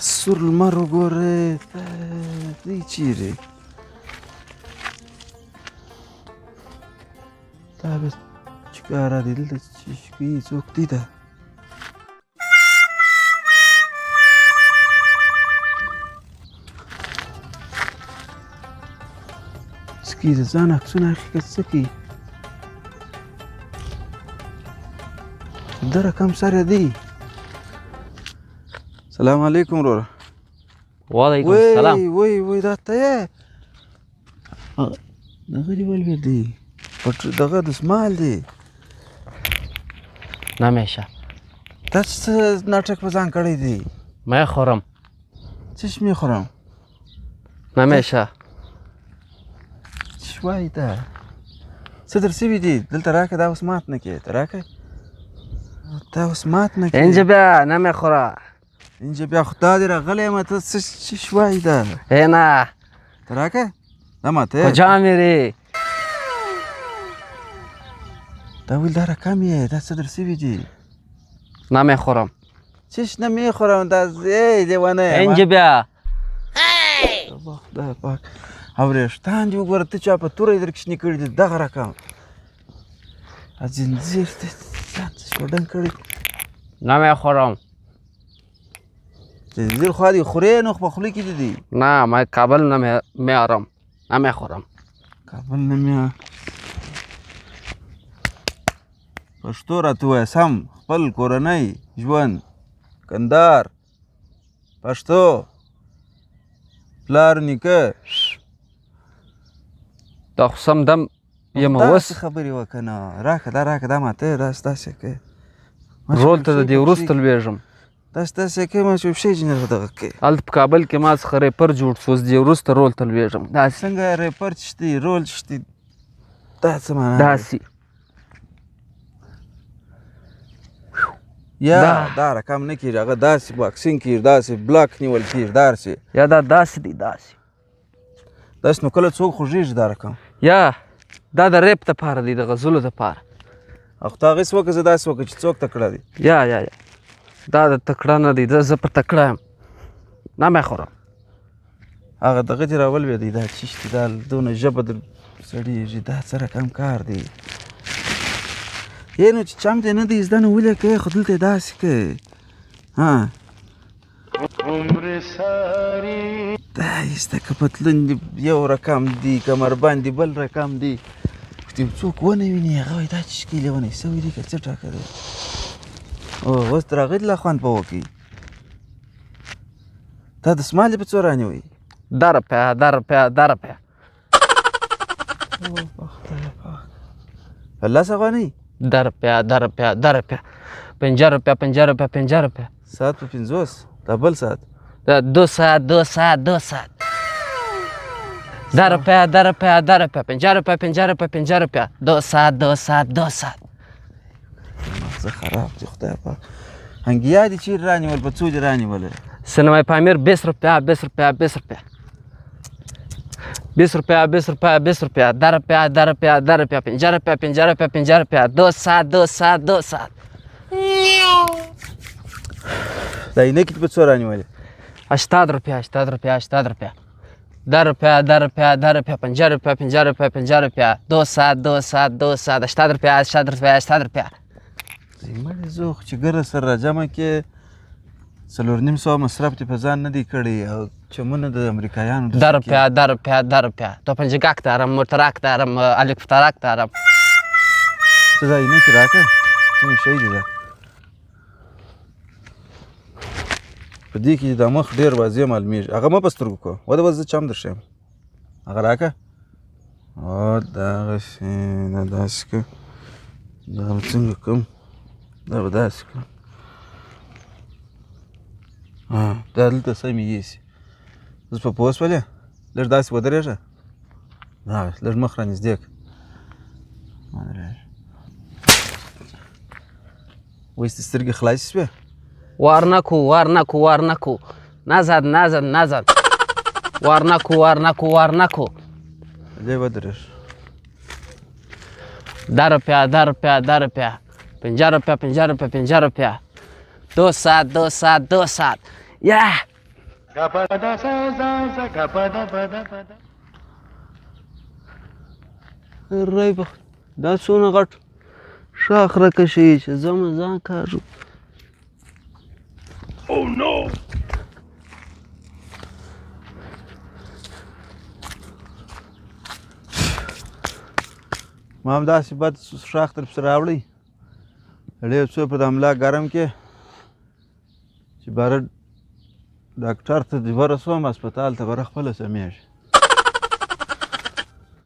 سور لمر وګوره دی چیرې دا به ښکاره دی دلته چې کوي څوک دی ده سکي د ځان عکسونه حقیقت څه کوي ده رقم سره دی سلام علیکم وروره وعلیکم السلام وای دا ته یې دغه دې ولوېدی دغه دسمال دی نمیشه تا څه ناټک په ځان کړی دی می خورم څه شی میخورم نمیشه څه وایي دا څه در سوي دي دلته راکړه دا اوس مات نه کړې ته راکړه دا اوس مات نه کړې اینجا بیا نمیخوره اینجا بیا خدا دې راغلی یم ته څه وایي دا ای نه ته راکړه دا ماته کجا میری دا ویل دا رقم یې دا څه در سوي دي نمیخورم چش نمیخورم دا ای لیوانه اینجا بیا خدای پاک او وریښتان دې وګوره ته چا په توره یې درکشني کړي دي دغه رقم زنځیر ته ځان څه شوډن کړي نمیخورم زنځیر خوا دې خورې نو په خوله کې دې دي نه من کابل نمیارم نمیخورم کابل نه پښتو راته ووایه سم خپل کورنی ژوند کندهار پښتو پلار نیکه دا خو سم دم یم اوس داسې خبرې وکړه نه راکړه دا ماته داسې داسې کوې رول ته د دې وروسته لوېږم داسې داسې کوې ما چې وښې جنر دغه کوې هلته په کابل کې ما څخه ریپر جوړ شو اوس دې وروسته رول ته لوېږم داسې څنګه ریپر چې شته رول چې شته دا څه معنا داسې یا دا رقم نه کېږي هغه داسې باکسینګ کېږي داسې بلاک نیول کېږي داسې یا دا داسې دی داسې داسې نو کله څوک خوږېږي دا رقم یا دا د ریپ دپاره دی د غزلو دپاره او خو ته هغسې وکړه زه داسې وکړه چې څوک تکړه دی یا دا د تکړه نه دی زه په تکړه یم نمیخورم هغه دغه دې راولوېدی دا چیش دی دا دونه ژبه در سړېږي دا څه رقم کار دی نو چې چم دې نه دی زده نو ولې کوې خو دلته یې داسې کوې دا ایسته که پتلون دي یو رقم دی کمربند دي بل رقم دی خو دې څوک ونه ویني هغه وایي دا چې شکې لیونی سوی دی که څه ټاکه دی اوس تر هغې دله خوند په وکړي تا دسمال دې په څو رانیوئ 10 روپیه 10 روپیه 10 روپیه خدای پاک 10 افغانۍ 10 روپیه 10 روپیه 10 روپیه 50 روپیه 50 روپیه 50 روپیه ساعت په 50 دا بل ساعت دا 2 ساعت 2 ساعت 2 ساعت 10 روپیه 10 روپیه 10 روپیه 50 روپیه 50 روپیه 50 روپیه 2 ساعت 2 ساعت 2 ساعت مغزه خراب دی خدای پاک هنګیا دي چیرې رانیول په څو دې رانیوله سینمای پامیر 20 روپیه 20 روپیه 20 روپیه 20 روپیه 20 روپیه 20 روپیه 10 روپیه 10 روپیه 10 روپیه 50 روپیه 50 روپیه 50 روپیه 2 ساعت 2 ساعت 2 ساعت دا عینکې دې په څو رانیولې 80 روپیه 80 روپیه 80 روپیه 10 روپیه 10 روپیه 10 روپیه 50 روپیه 50 روپیه 50 روپیه 2 ساعت 2 ساعت 2 ساعت 80 روپیه 80 روپیه 80 روپیه مړې زه خو چې ګره سره راجمع کې 4.5 مصرف دې په ځان نه دی کړی او چمونه د امریکایانو 10 روپیه 10 روپیه 10 روپیه تو پنجگاک دارم مرتراک دارم الکفتراک دارم څه دا عینکې راکړه څنګه شی دی دا په دې کې د مخ ډېر واضح معلومیږي هغه مه په سترګو کوه وده به زه چم در شم هغه راکړه دغسې دا داسې که دا به څنګه کوم دا به داسې کوم دا دلته سمې یېسي اوس په پوه شولې لږ داسې ودرېږه لږ مخ رانږدې کړه وایي ستې سترګې خلاصې شوې وارنکو وارنکو وارنکو نزد نزد نزد وارنکو وارنکو وارنکو دې ودرېږه 10 روپیه 10 روپیه 10 روپیه 50 روپیه 50 روپیه 50 روپیه 2 ساعت 2 ساعت 2 ساعت رای به دا څونه غټ شاخ راکشي چې زما ځان کاږو. ما هم داسې بد شاخ در پسې راوړی ډېر څو په د املا ګرم کې چې باره ډاکټر ته دې ورسوم هسپتال ته به خپله سمیږي.